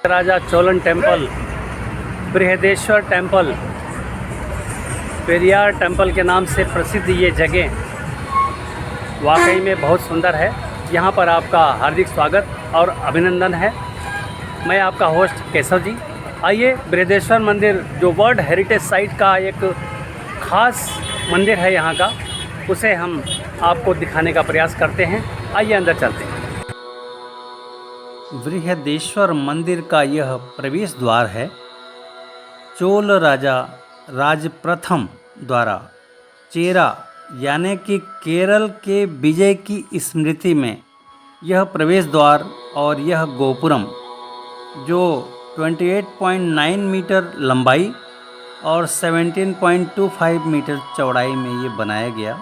राजा Cholan temple, Brihadeshwara temple, Periyar temple के नाम से प्रसिद्ध ये जगह वाकई में बहुत सुंदर है। यहाँ पर आपका हार्दिक स्वागत और अभिनंदन है। मैं आपका होस्ट केशव जी। आइए, बृहदेश्वर मंदिर जो वर्ल्ड हेरिटेज साइट का एक ख़ास मंदिर है यहाँ का, उसे हम आपको दिखाने का प्रयास करते हैं। आइए अंदर चलते हैं। बृहदेश्वर मंदिर का यह प्रवेश द्वार है। चोल राजा राजप्रथम द्वारा चेरा यानी कि केरल के विजय की स्मृति में यह प्रवेश द्वार और यह गोपुरम जो 28.9 मीटर लंबाई और 17.25 मीटर चौड़ाई में ये बनाया गया।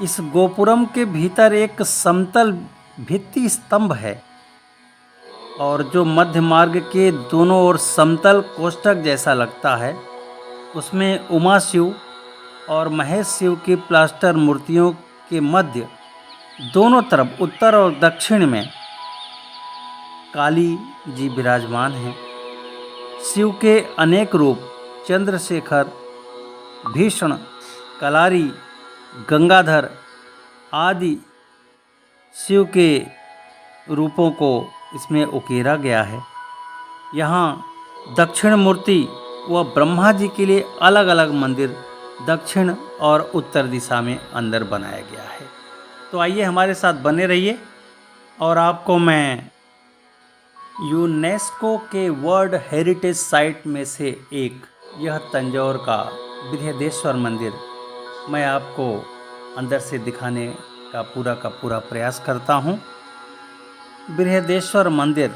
इस गोपुरम के भीतर एक समतल भित्ति स्तंभ है और जो मध्य मार्ग के दोनों ओर समतल कोष्ठक जैसा लगता है, उसमें उमा शिव और महेश शिव की प्लास्टर मूर्तियों के मध्य दोनों तरफ उत्तर और दक्षिण में काली जी विराजमान हैं। शिव के अनेक रूप चंद्रशेखर, भीषण, कलारी, गंगाधर आदि शिव के रूपों को इसमें उकेरा गया है। यहाँ दक्षिण मूर्ति व ब्रह्मा जी के लिए अलग अलग मंदिर दक्षिण और उत्तर दिशा में अंदर बनाया गया है। तो आइए हमारे साथ बने रहिए और आपको मैं यूनेस्को के वर्ल्ड हेरिटेज साइट में से एक यह तंजौर का बृहदेश्वर मंदिर मैं आपको अंदर से दिखाने का पूरा प्रयास करता हूँ। बृहदेश्वर मंदिर,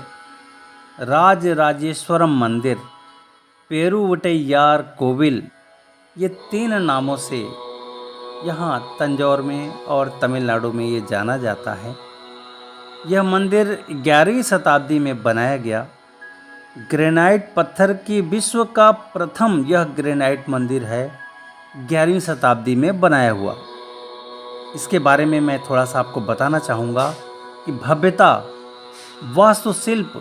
राजराजेश्वरम मंदिर, पेरुवटैयार कोविल, ये 3 नामों से यहाँ तंजौर में और तमिलनाडु में ये जाना जाता है। यह मंदिर 11वीं शताब्दी में बनाया गया। ग्रेनाइट पत्थर की विश्व का प्रथम यह ग्रेनाइट मंदिर है, 11वीं शताब्दी में बनाया हुआ। इसके बारे में मैं थोड़ा सा आपको बताना चाहूँगा कि भव्यता, वास्तुशिल्प,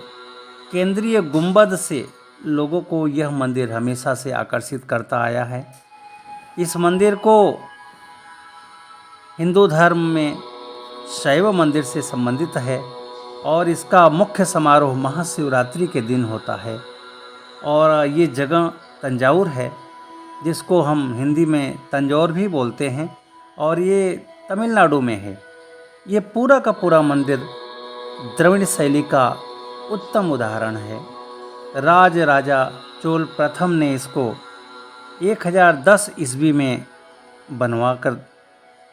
केंद्रीय गुंबद से लोगों को यह मंदिर हमेशा से आकर्षित करता आया है। इस मंदिर को हिंदू धर्म में शैव मंदिर से संबंधित है और इसका मुख्य समारोह महाशिवरात्रि के दिन होता है। और ये जगह तंजावुर है, जिसको हम हिंदी में तंजौर भी बोलते हैं, और ये तमिलनाडु में है। ये पूरा का पूरा मंदिर द्रविड़ शैली का उत्तम उदाहरण है। राजा चोल प्रथम ने इसको 1010 ईस्वी में बनवाकर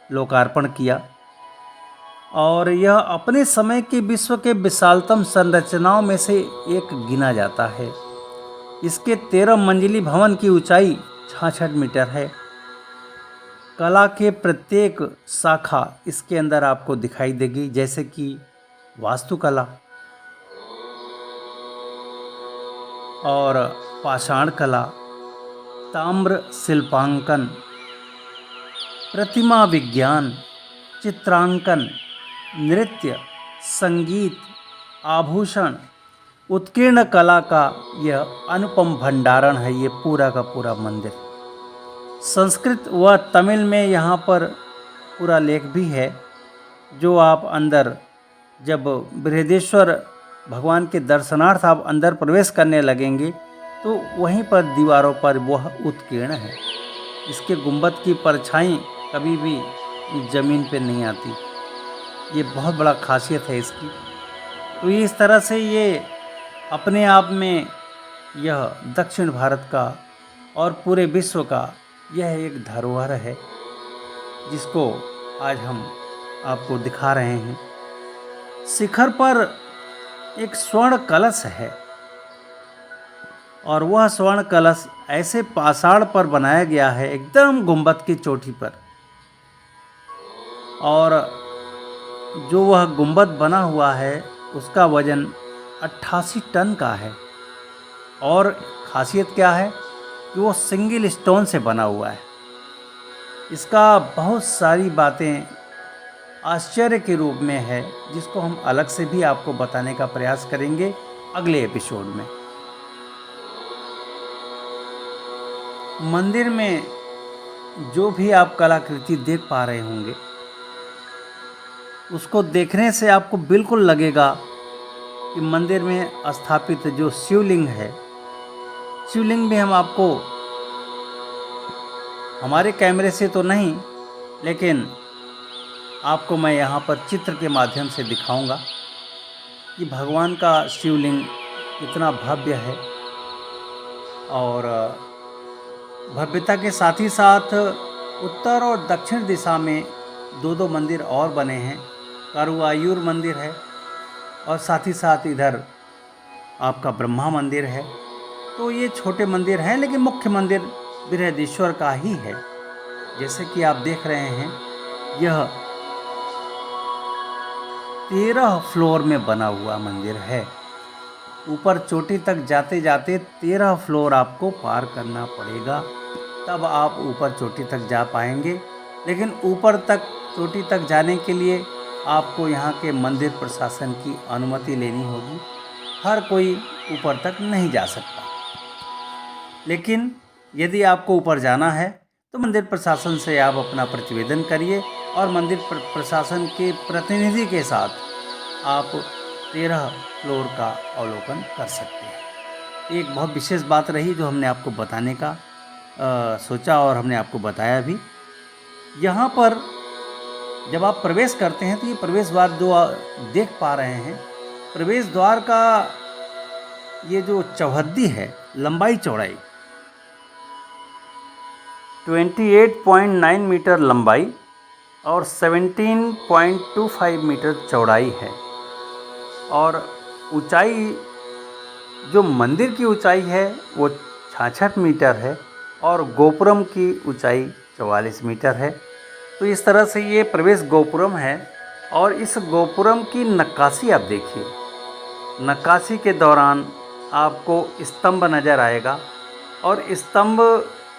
लोकार्पण किया और यह अपने समय के विश्व के विशालतम संरचनाओं में से एक गिना जाता है। इसके 13 मंजिली भवन की ऊंचाई 66 मीटर है। कला के प्रत्येक शाखा इसके अंदर आपको दिखाई देगी, जैसे कि वास्तुकला और पाषाण कला, ताम्र शिल्पांकन, प्रतिमा विज्ञान, चित्रांकन, नृत्य, संगीत, आभूषण, उत्कीर्ण कला का यह अनुपम भंडारण है ये पूरा का पूरा मंदिर। संस्कृत व तमिल में यहाँ पर पूरा लेख भी है, जो आप अंदर जब बृहदेश्वर भगवान के दर्शनार्थ आप अंदर प्रवेश करने लगेंगे तो वहीं पर दीवारों पर वह उत्कीर्ण है। इसके गुंबद की परछाई कभी भी ज़मीन पे नहीं आती। ये बहुत बड़ा खासियत है इसकी। तो इस तरह से ये अपने आप में यह दक्षिण भारत का और पूरे विश्व का यह एक धरोहर है, जिसको आज हम आपको दिखा रहे हैं। शिखर पर एक स्वर्ण कलश है और वह स्वर्ण कलश ऐसे पाषाण पर बनाया गया है, एकदम गुंबद की चोटी पर। और जो वह गुंबद बना हुआ है उसका वजन 88 टन का है। और खासियत क्या है कि वो सिंगल स्टोन से बना हुआ है। इसका बहुत सारी बातें आश्चर्य के रूप में है, जिसको हम अलग से भी आपको बताने का प्रयास करेंगे। अगले एपिसोड में। मंदिर में जो भी आप कलाकृति देख पा रहे होंगे, उसको देखने से आपको बिल्कुल लगेगा कि मंदिर में स्थापित जो शिवलिंग है, शिवलिंग भी हम आपको हमारे कैमरे से तो नहीं, लेकिन आपको मैं यहाँ पर चित्र के माध्यम से दिखाऊंगा कि भगवान का शिवलिंग कितना भव्य है। और भव्यता के साथ ही साथ उत्तर और दक्षिण दिशा में दो मंदिर और बने हैं। कारुआयूर मंदिर है और साथ ही साथ इधर आपका ब्रह्मा मंदिर है। तो ये छोटे मंदिर हैं, लेकिन मुख्य मंदिर बृहदेश्वर का ही है। जैसे कि आप देख रहे हैं, यह 13 फ्लोर में बना हुआ मंदिर है। ऊपर चोटी तक जाते जाते 13 फ्लोर आपको पार करना पड़ेगा, तब आप ऊपर चोटी तक जा पाएंगे। लेकिन ऊपर तक चोटी तक जाने के लिए आपको यहाँ के मंदिर प्रशासन की अनुमति लेनी होगी। हर कोई ऊपर तक नहीं जा सकता, लेकिन यदि आपको ऊपर जाना है तो मंदिर प्रशासन से आप अपना प्रतिवेदन करिए और मंदिर प्रशासन के प्रतिनिधि के साथ आप 13 फ्लोर का अवलोकन कर सकते हैं। एक बहुत विशेष बात रही जो हमने आपको बताने का सोचा और हमने आपको बताया भी। यहाँ पर जब आप प्रवेश करते हैं तो ये प्रवेश द्वार जो देख पा रहे हैं, प्रवेश द्वार का ये जो चौहद्दी है, लंबाई चौड़ाई 28.9 मीटर लंबाई और 17.25 मीटर चौड़ाई है। और ऊंचाई, जो मंदिर की ऊंचाई है वो 66 मीटर है और गोपुरम की ऊंचाई 44 मीटर है। तो इस तरह से ये प्रवेश गोपुरम है। और इस गोपुरम की नक्काशी आप देखिए, नक्काशी के दौरान आपको स्तंभ नज़र आएगा और स्तंभ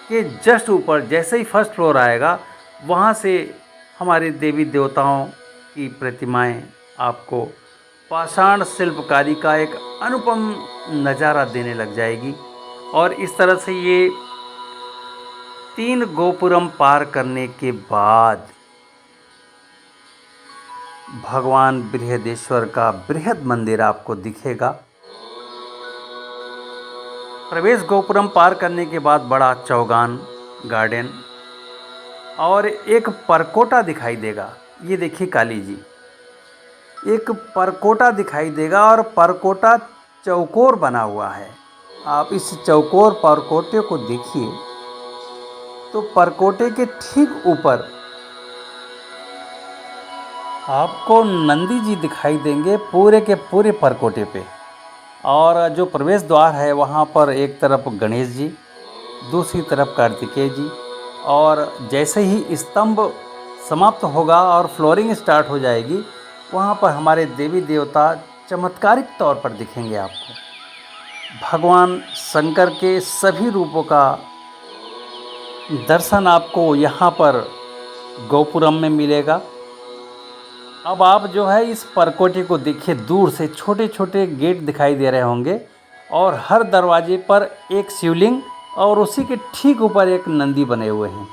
के जस्ट ऊपर जैसे ही फर्स्ट फ्लोर आएगा, वहाँ से हमारे देवी देवताओं की प्रतिमाएं आपको पाषाण शिल्पकारी का एक अनुपम नज़ारा देने लग जाएगी। और इस तरह से ये 3 गोपुरम पार करने के बाद भगवान बृहदेश्वर का बृहद मंदिर आपको दिखेगा। प्रवेश गोपुरम पार करने के बाद बड़ा चौगान गार्डन और एक परकोटा दिखाई देगा। ये देखिए काली जी, एक परकोटा दिखाई देगा और परकोटा चौकोर बना हुआ है। आप इस चौकोर परकोटे को देखिए तो परकोटे के ठीक ऊपर आपको नंदी जी दिखाई देंगे पूरे के पूरे परकोटे पे। और जो प्रवेश द्वार है वहाँ पर एक तरफ गणेश जी, दूसरी तरफ कार्तिकेय जी। और जैसे ही स्तंभ समाप्त होगा और फ्लोरिंग स्टार्ट हो जाएगी, वहाँ पर हमारे देवी देवता चमत्कारिक तौर पर दिखेंगे आपको। भगवान शंकर के सभी रूपों का दर्शन आपको यहाँ पर गोपुरम में मिलेगा। अब आप जो है इस परकोटे को देखिए, दूर से छोटे छोटे गेट दिखाई दे रहे होंगे और हर दरवाजे पर एक शिवलिंग और उसी के ठीक ऊपर एक नंदी बने हुए हैं।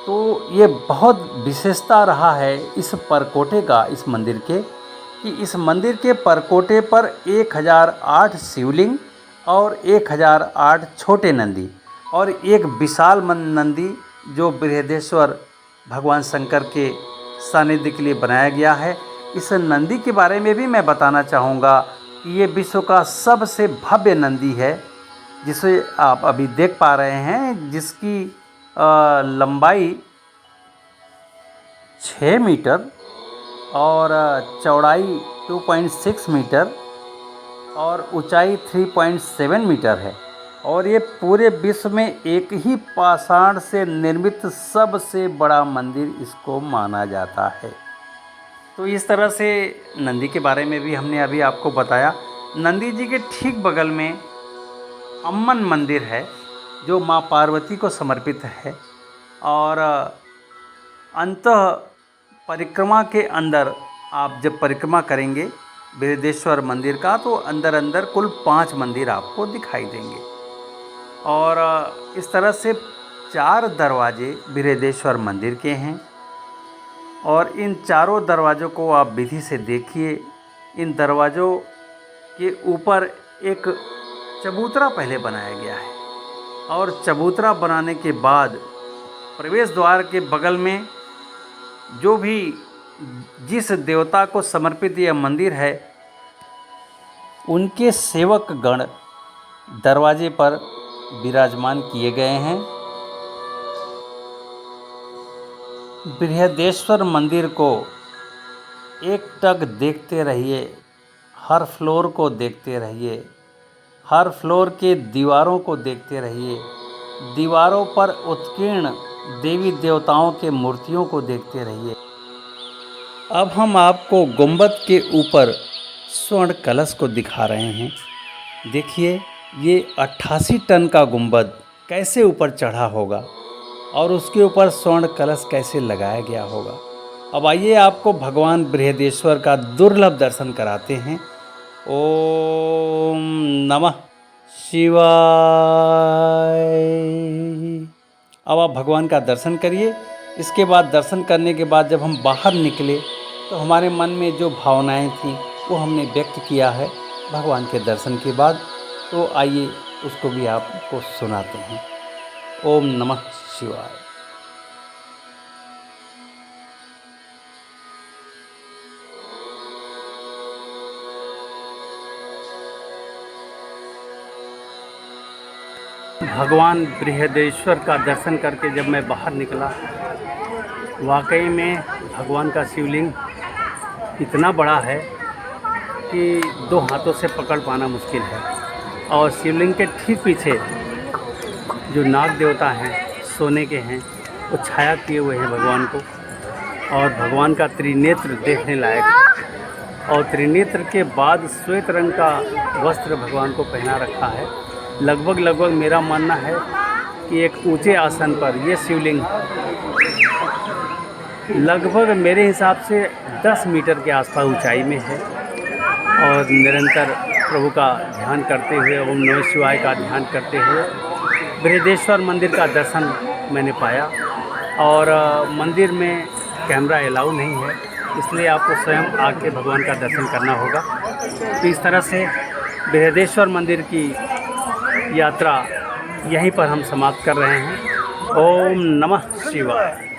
तो ये बहुत विशेषता रहा है इस परकोटे का, इस मंदिर के, कि इस मंदिर के परकोटे पर 1008 शिवलिंग और 1008 छोटे नंदी और एक विशाल नंदी जो बृहदेश्वर भगवान शंकर के सानिध्य के लिए बनाया गया है। इस नंदी के बारे में भी मैं बताना चाहूँगा कि ये विश्व का सबसे भव्य नंदी है, जिसे आप अभी देख पा रहे हैं, जिसकी लंबाई 6 मीटर और चौड़ाई 2.6 मीटर और ऊंचाई 3.7 मीटर है। और ये पूरे विश्व में एक ही पाषाण से निर्मित सबसे बड़ा मंदिर इसको माना जाता है। तो इस तरह से नंदी के बारे में भी हमने अभी आपको बताया। नंदी जी के ठीक बगल में अम्मन मंदिर है जो माँ पार्वती को समर्पित है। और अंतः परिक्रमा के अंदर आप जब परिक्रमा करेंगे बृहदेश्वर मंदिर का, तो अंदर अंदर कुल 5 मंदिर आपको दिखाई देंगे। और इस तरह से 4 दरवाजे बृहदेश्वर मंदिर के हैं। और इन चारों दरवाज़ों को आप विधि से देखिए। इन दरवाज़ों के ऊपर एक चबूतरा पहले बनाया गया है, और चबूतरा बनाने के बाद प्रवेश द्वार के बगल में जो भी जिस देवता को समर्पित यह मंदिर है, उनके सेवक गण दरवाजे पर विराजमान किए गए हैं। बृहदेश्वर मंदिर को एकटक देखते रहिए, हर फ्लोर को देखते रहिए, हर फ्लोर के दीवारों को देखते रहिए, दीवारों पर उत्कीर्ण देवी देवताओं के मूर्तियों को देखते रहिए। अब हम आपको गुंबद के ऊपर स्वर्ण कलश को दिखा रहे हैं। देखिए, ये 88 टन का गुंबद कैसे ऊपर चढ़ा होगा और उसके ऊपर स्वर्ण कलश कैसे लगाया गया होगा। अब आइए आपको भगवान बृहदेश्वर का दुर्लभ दर्शन कराते हैं। ओम नमः शिवाय। अब आप भगवान का दर्शन करिए। इसके बाद दर्शन करने के बाद जब हम बाहर निकले तो हमारे मन में जो भावनाएं थीं वो हमने व्यक्त किया है भगवान के दर्शन के बाद। तो आइए उसको भी आपको सुनाते हैं। ओम नमः शिवाय। भगवान बृहदेश्वर का दर्शन करके जब मैं बाहर निकला, वाकई में भगवान का शिवलिंग इतना बड़ा है कि 2 हाथों से पकड़ पाना मुश्किल है। और शिवलिंग के ठीक पीछे जो नाग देवता हैं, सोने के हैं, वो छाया किए हुए हैं भगवान को। और भगवान का त्रिनेत्र देखने लायक है। और त्रिनेत्र के बाद श्वेत रंग का वस्त्र भगवान को पहना रखा है। लगभग मेरा मानना है कि एक ऊंचे आसन पर ये शिवलिंग लगभग मेरे हिसाब से 10 मीटर के आसपास ऊंचाई में है। और निरंतर प्रभु का ध्यान करते हुए, ओम नमः शिवाय का ध्यान करते हुए बृहदेश्वर मंदिर का दर्शन मैंने पाया। और मंदिर में कैमरा अलाउ नहीं है, इसलिए आपको स्वयं आके भगवान का दर्शन करना होगा। तो इस तरह से बृहदेश्वर मंदिर की यात्रा यहीं पर हम समाप्त कर रहे हैं। ओम नमः शिवाय।